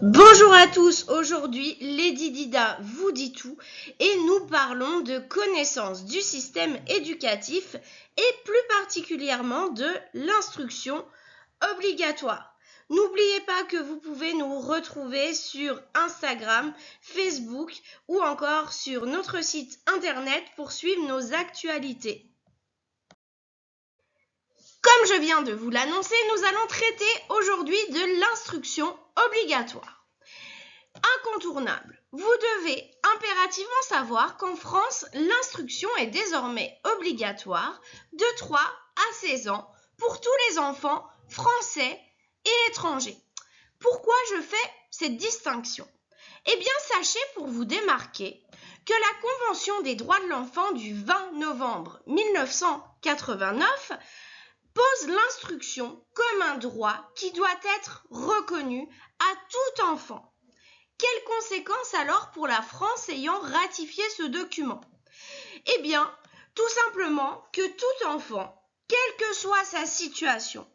Bonjour à tous, aujourd'hui Lady Dida vous dit tout et nous parlons de connaissance du système éducatif et plus particulièrement de l'instruction obligatoire. N'oubliez pas que vous pouvez nous retrouver sur Instagram, Facebook ou encore sur notre site internet pour suivre nos actualités. Comme je viens de vous l'annoncer, nous allons traiter aujourd'hui de l'instruction obligatoire. Incontournable. Vous devez impérativement savoir qu'en France, l'instruction est désormais obligatoire de 3 à 16 ans pour tous les enfants français et étrangers. Pourquoi je fais cette distinction ? Eh bien, sachez pour vous démarquer que la Convention des droits de l'enfant du 20 novembre 1989 pose l'instruction comme un droit qui doit être reconnu à tout enfant. Quelles conséquences alors pour la France ayant ratifié ce document ? Eh bien, tout simplement que tout enfant, quelle que soit sa situation,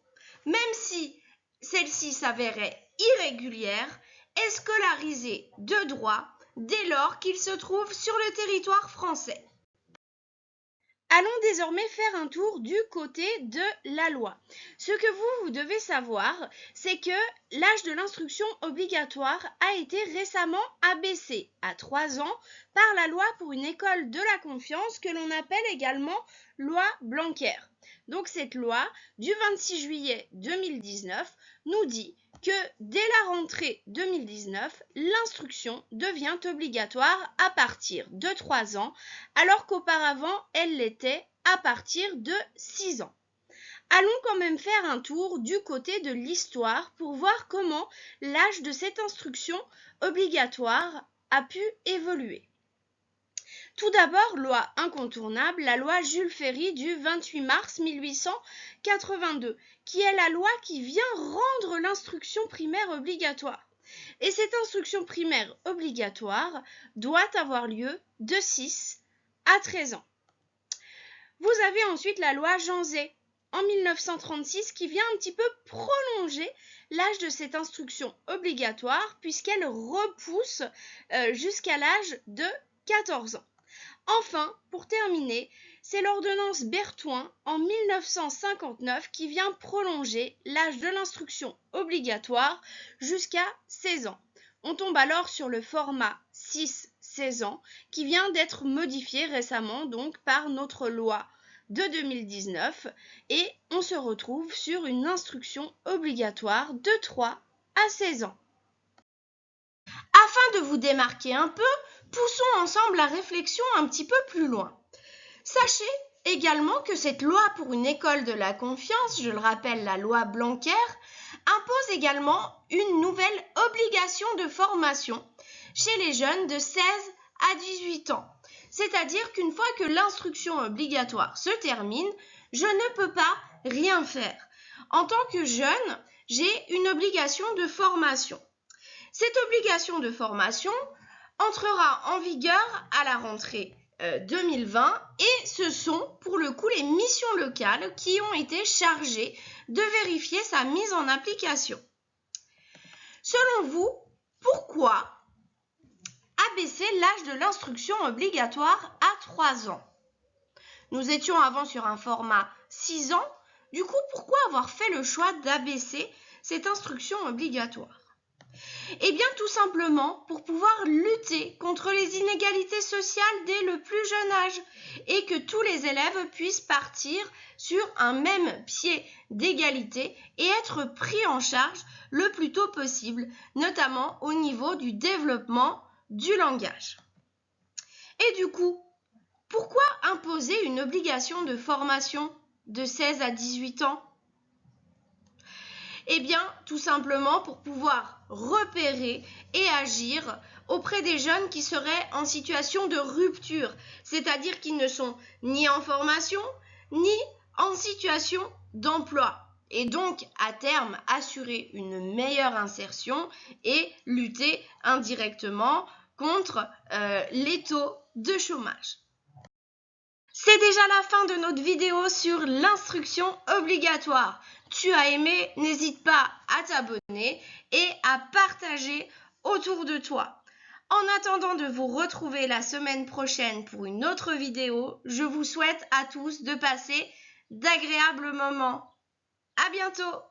même si celle-ci s'avérait irrégulière, est scolarisé de droit dès lors qu'il se trouve sur le territoire français. Allons désormais faire un tour du côté de la loi. Ce que vous devez savoir, c'est que l'âge de l'instruction obligatoire a été récemment abaissé à 3 ans par la loi pour une école de la confiance que l'on appelle également loi Blanquer. Donc cette loi du 26 juillet 2019 nous dit que dès la rentrée 2019, l'instruction devient obligatoire à partir de 3 ans, alors qu'auparavant, elle l'était à partir de 6 ans. Allons quand même faire un tour du côté de l'histoire pour voir comment l'âge de cette instruction obligatoire a pu évoluer. Tout d'abord, loi incontournable, la loi Jules Ferry du 28 mars 1882, qui est la loi qui vient rendre l'instruction primaire obligatoire. Et cette instruction primaire obligatoire doit avoir lieu de 6 à 13 ans. Vous avez ensuite la loi Jean Zay en 1936 qui vient un petit peu prolonger l'âge de cette instruction obligatoire puisqu'elle repousse jusqu'à l'âge de 14 ans. Enfin, pour terminer, c'est l'ordonnance Berthoin en 1959 qui vient prolonger l'âge de l'instruction obligatoire jusqu'à 16 ans. On tombe alors sur le format 6-16 ans qui vient d'être modifié récemment donc par notre loi de 2019 et on se retrouve sur une instruction obligatoire de 3 à 16 ans. Afin de vous démarquer un peu, poussons ensemble la réflexion un petit peu plus loin. Sachez également que cette loi pour une école de la confiance, je le rappelle la loi Blanquer, impose également une nouvelle obligation de formation chez les jeunes de 16 à 18 ans. C'est-à-dire qu'une fois que l'instruction obligatoire se termine, je ne peux pas rien faire. En tant que jeune, j'ai une obligation de formation. Cette obligation de formation entrera en vigueur à la rentrée 2020 et ce sont pour le coup les missions locales qui ont été chargées de vérifier sa mise en application. Selon vous, pourquoi abaisser l'âge de l'instruction obligatoire à 3 ans ? Nous étions avant sur un format 6 ans, du coup pourquoi avoir fait le choix d'abaisser cette instruction obligatoire ? Eh bien tout simplement pour pouvoir lutter contre les inégalités sociales dès le plus jeune âge et que tous les élèves puissent partir sur un même pied d'égalité et être pris en charge le plus tôt possible, notamment au niveau du développement du langage. Et du coup, pourquoi imposer une obligation de formation de 16 à 18 ans ? Eh bien, tout simplement pour pouvoir repérer et agir auprès des jeunes qui seraient en situation de rupture, c'est-à-dire qui ne sont ni en formation, ni en situation d'emploi. Et donc, à terme, assurer une meilleure insertion et lutter indirectement contre les taux de chômage. C'est déjà la fin de notre vidéo sur l'instruction obligatoire. Tu as aimé? N'hésite pas à t'abonner et à partager autour de toi. En attendant de vous retrouver la semaine prochaine pour une autre vidéo, je vous souhaite à tous de passer d'agréables moments. À bientôt!